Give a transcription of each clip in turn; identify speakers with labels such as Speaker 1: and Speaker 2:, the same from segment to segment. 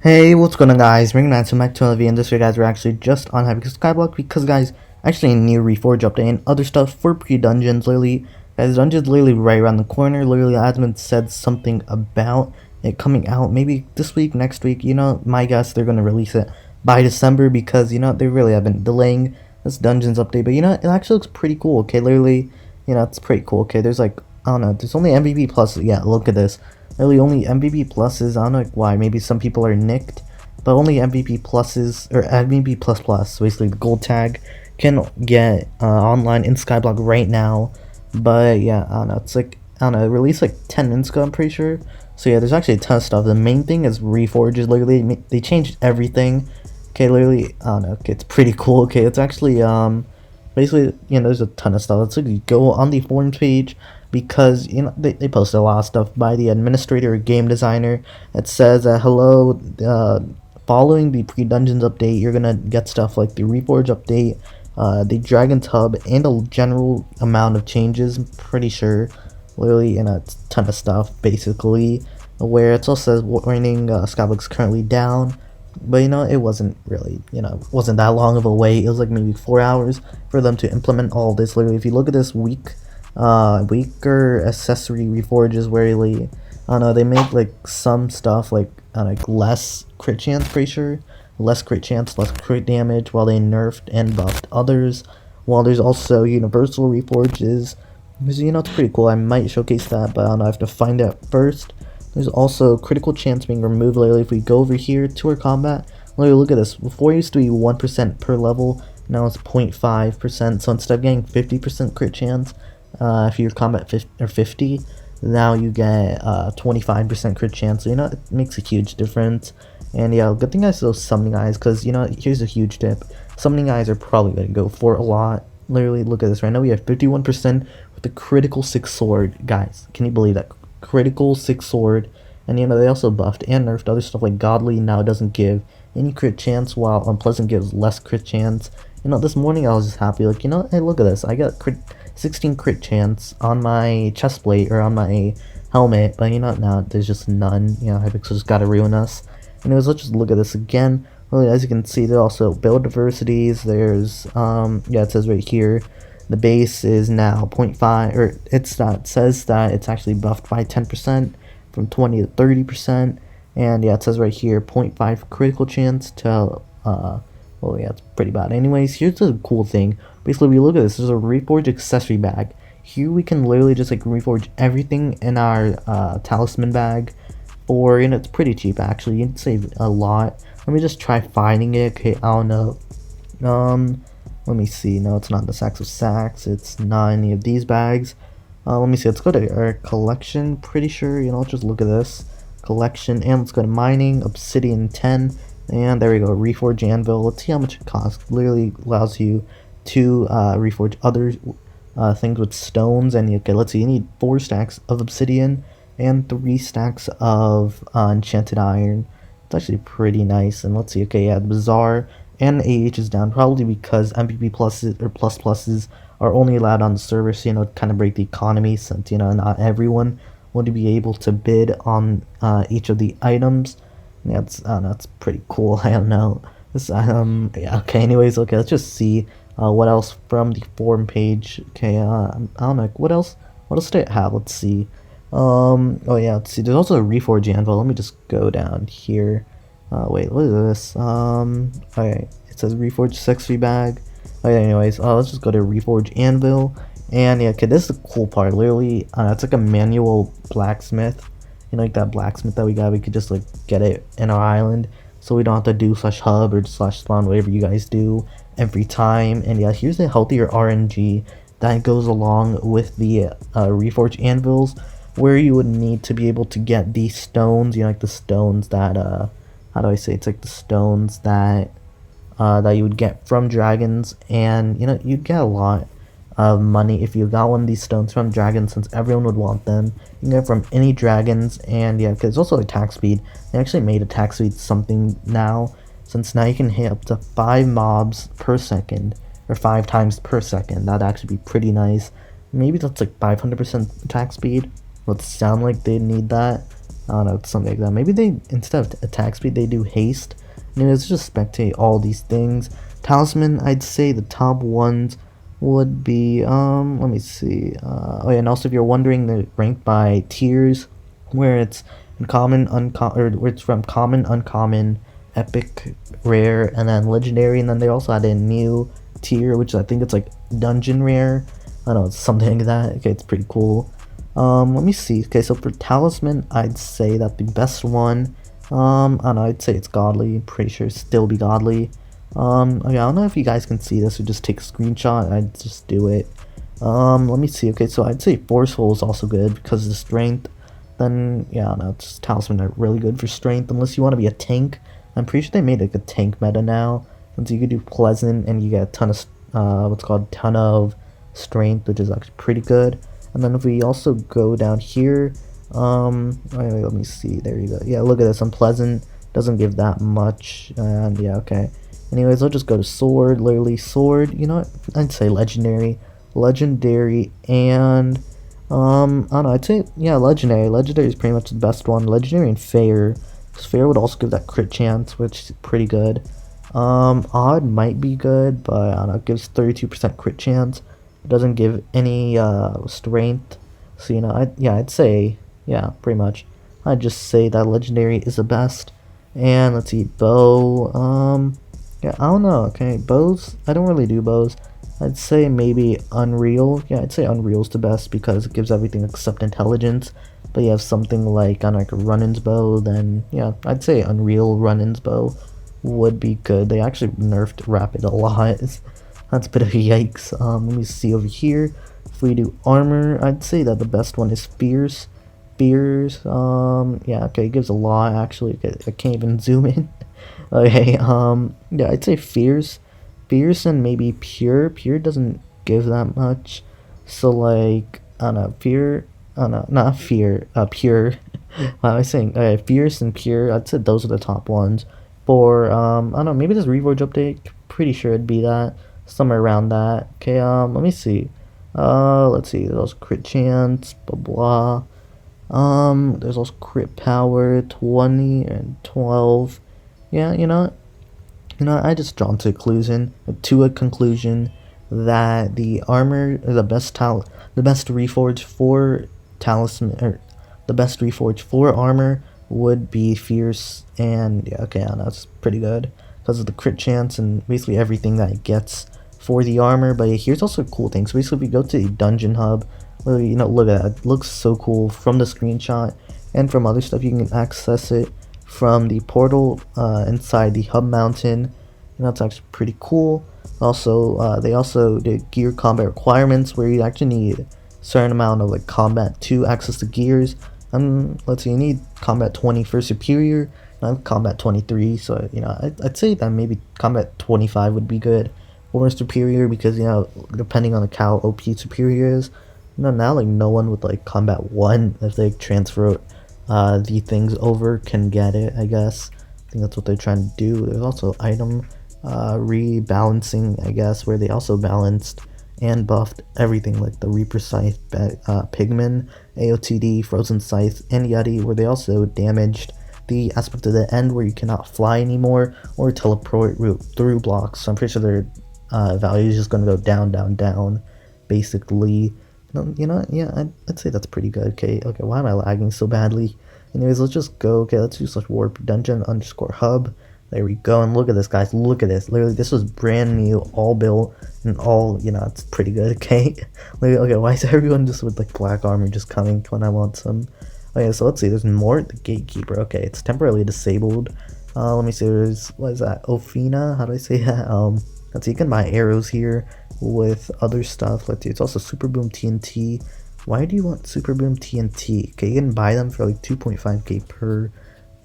Speaker 1: Hey, what's going on, guys? Bringing back to my 12 and this video, guys, we're actually just on Hypixel Skyblock because, guys, actually a new Reforge update and other stuff for pre-dungeons, literally. Guys, dungeon's literally right around the corner. Literally, admin said something about it coming out maybe this week, next week. My guess, they're going to release it by December because, they really have been delaying this dungeons update. But, it actually looks pretty cool, okay? Literally, it's pretty cool, okay? There's like, I don't know, there's only MVP plus. Yeah, look at this. Really, only MVP pluses. I don't know why. Maybe some people are nicked, but only MVP pluses or MVP plus plus. Basically, the gold tag can get online in Skyblock right now. But yeah, I don't know. It's like I don't know. It released like 10 minutes ago. I'm pretty sure. So yeah, there's actually a ton of stuff. The main thing is Reforges. Literally, they changed everything. Okay, literally, I don't know. Okay, it's pretty cool. Okay, it's actually basically, there's a ton of stuff. Let's go on the forums page because they posted a lot of stuff by the administrator or game designer. It says hello, following the pre-dungeons update, you're gonna get stuff like the Reforge update, the Dragon's Hub, and a general amount of changes. I'm pretty sure, literally, a ton of stuff basically. Where it also says warning, Skyblock's currently down. But it wasn't really, wasn't that long of a wait. It was like maybe 4 hours for them to implement all this. Literally, if you look at this weaker accessory reforges, where really, I don't know, they make like some stuff like less crit chance, pretty sure, less crit chance, less crit damage, while they nerfed and buffed others. While there's also universal reforges, because it's pretty cool. I might showcase that, but I don't know, I have to find out first. There's also critical chance being removed. Literally, if we go over here to our combat, literally look at this. Before it used to be 1% per level, now it's 0.5%. So instead of getting 50% crit chance, if your combat 50, now you get 25% crit chance. So it makes a huge difference. And yeah, good thing I saw summoning eyes, because here's a huge tip. Summoning eyes are probably gonna go for a lot. Literally, look at this. Right now we have 51% with the critical 6 sword, guys. Can you believe that? Critical 6 sword, and they also buffed and nerfed other stuff like godly now doesn't give any crit chance, while unpleasant gives less crit chance. This morning I was just happy, like, hey, look at this, I got 16 crit chance on my chest plate or on my helmet, but now there's just none. Hypixel just gotta ruin us. Anyways, let's just look at this again. Really, as you can see, there are also build diversities. There's yeah, it says right here the base is now 0.5, or it says that it's actually buffed by 10% from 20 to 30%. And yeah, it says right here 0.5 critical chance to well, yeah, it's pretty bad. Anyways, here's the cool thing. Basically, we look at this, there's a reforge accessory bag. Here we can literally just like reforge everything in our talisman bag for, it's pretty cheap actually. You can save a lot. Let me just try finding it. Okay, I don't know. Let me see. No, it's not the sacks of sacks. It's not any of these bags. Let me see. Let's go to our collection. Pretty sure, let's just look at this. Collection. And let's go to mining. Obsidian 10. And there we go. Reforge anvil. Let's see how much it costs. Literally allows you to reforge other things with stones. And okay, let's see. You need 4 stacks of obsidian and 3 stacks of enchanted iron. It's actually pretty nice. And let's see. Okay, yeah, the bazaar and AH is down, probably because MVP pluses or plus pluses are only allowed on the server, so kind of break the economy, since not everyone would be able to bid on each of the items. Yeah, I don't know, it's pretty cool. I don't know. This yeah, okay, anyways, okay, let's just see what else from the forum page. Okay, I don't know, what else do I have? Let's see. Oh yeah, let's see, there's also a reforge anvil. Let me just go down here. Wait, what is this? Okay, it says Reforge Sexy Bag. Okay, anyways, let's just go to Reforge Anvil. And yeah, okay, this is the cool part. Literally, it's like a manual blacksmith. Like that blacksmith that we got, we could just like get it in our island. So we don't have to do /hub or /spawn, whatever you guys do every time. And yeah, here's the healthier RNG that goes along with the Reforge Anvils, where you would need to be able to get these stones, like the stones that, how do I say, it's like the stones that that you would get from dragons, and you'd get a lot of money if you got one of these stones from dragons, since everyone would want them. You can get from any dragons. And yeah, because it's also attack speed. They actually made attack speed something now, since now you can hit up to 5 mobs per second, or 5 times per second. That'd actually be pretty nice. Maybe that's like 500% attack speed. Would sound like they need that. I don't know, something like that. Maybe they, instead of attack speed, they do haste. Anyways, just spectate all these things. Talisman, I'd say the top ones would be, let me see. Oh yeah, and also if you're wondering, they're ranked by tiers, where it's common, uncommon, or where it's from common, uncommon, epic, rare, and then legendary, and then they also added a new tier, which I think it's like dungeon rare. I don't know, it's something like that. Okay, it's pretty cool. Let me see. Okay, so for talisman, I'd say that the best one, I don't know, I'd say it's godly. Pretty sure it'd still be godly. Okay, I don't know if you guys can see this or just take a screenshot. I'd just do it. Let me see. Okay, so I'd say forceful is also good because of the strength. Then yeah, I don't know, it's talisman are really good for strength unless you want to be a tank. I'm pretty sure they made like a tank meta now, since you could do pleasant and you get a ton of what's called ton of strength, which is actually pretty good. And then if we also go down here, wait, let me see, there you go. Yeah, look at this, unpleasant doesn't give that much, and yeah, okay. Anyways, I'll just go to sword, literally sword. You know what, I'd say legendary, and I don't know, I'd say, yeah, legendary is pretty much the best one. Legendary and fair, because fair would also give that crit chance, which is pretty good. Odd might be good, but I don't know, it gives 32% crit chance. It doesn't give any strength, so you know, I'd say, yeah, pretty much, I'd just say that legendary is the best. And let's see, bow, yeah, I don't know. Okay, bows, I don't really do bows. I'd say maybe unreal. Yeah, I'd say unreal's the best because it gives everything except intelligence. But you have something like, I don't know, like a run-ins bow, then yeah, I'd say unreal run-ins bow would be good. They actually nerfed rapid a lot. That's a bit of a yikes. Let me see over here. If we do armor, I'd say that the best one is fierce. Fierce, yeah, okay, it gives a lot actually. Okay, I can't even zoom in. Okay, yeah, I'd say fierce. Fierce and maybe pure. Pure doesn't give that much. So like, I don't know, fear, I don't know, not fear, pure. What was I saying? Okay, fierce and pure, I'd say those are the top ones. For, I don't know, maybe this Reforge update, pretty sure it'd be that. Somewhere around that. Okay, let me see. Let's see, there's crit chance, blah blah. There's also crit power, 20 and 12. Yeah, I just drawn to a conclusion that the armor, the best reforge for talisman, or the best reforge for armor would be fierce, and yeah, okay, that's pretty good because of the crit chance and basically everything that it gets for the armor. But here's also a cool thing. So basically, if we go to the dungeon hub, well, look at that. It looks so cool from the screenshot and from other stuff. You can access it from the portal inside the hub mountain. And that's actually pretty cool. Also, they also did gear combat requirements where you actually need a certain amount of like combat to access the gears. Let's see, you need combat 20 for superior. I have combat 23, so I'd say that maybe combat 25 would be good or superior, because depending on how OP superior is, now like no one with like combat 1, if they transfer the things over, can get it. I guess I think that's what they're trying to do. There's also item rebalancing, I guess, where they also balanced and buffed everything, like the Reaper Scythe, Pigman, AOTD, Frozen Scythe, and Yeti, where they also damaged the aspect of the end where you cannot fly anymore or teleport through blocks. So I'm pretty sure their value is just going to go down, down, down, basically. Yeah, I'd say that's pretty good. Okay, why am I lagging so badly? Anyways, let's just go. Okay, let's do / warp dungeon _ hub. There we go, and look at this, guys. Look at this. Literally, this was brand new, all built, and all, it's pretty good, okay? Okay, why is everyone just with, like, black armor just coming when I want some? Okay, so let's see. There's more. The gatekeeper. Okay, it's temporarily disabled. Let me see. There's, what is that? Ophina? How do I say that? Let's see. You can buy arrows here with other stuff. Let's see. It's also Super Boom TNT. Why do you want Super Boom TNT? Okay, you can buy them for, like, 2.5k per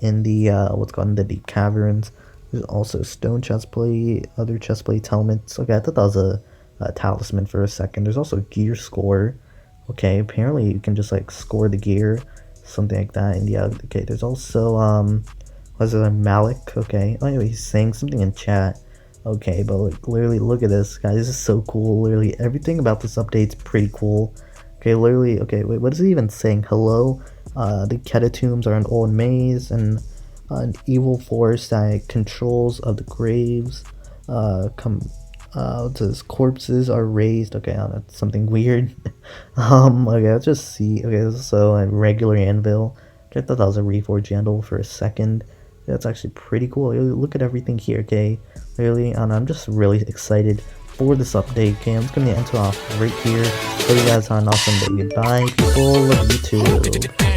Speaker 1: in the what's called in the deep caverns. There's also stone chestplate, other chestplate helmets. Okay, I thought that was a talisman for a second. There's also gear score. Okay, apparently you can just like score the gear, something like that. And yeah, okay, there's also was it Malik? Okay, oh anyway, he's saying something in chat. Okay, but like literally look at this, guys. This is so cool. Literally everything about this update's pretty cool. Okay, literally, okay, wait, what is it even saying? Hello The catatombs are an old maze, and an evil force that controls of the graves. Says corpses are raised. Okay, that's something weird. Okay, let's just see. Okay, so a regular anvil. I thought that was a reforged anvil for a second. That's actually pretty cool. Look at everything here, okay? Really, and I'm just really excited for this update, okay? I'm just gonna end it off right here. Hope you guys have an awesome day. Goodbye, people. Love you too.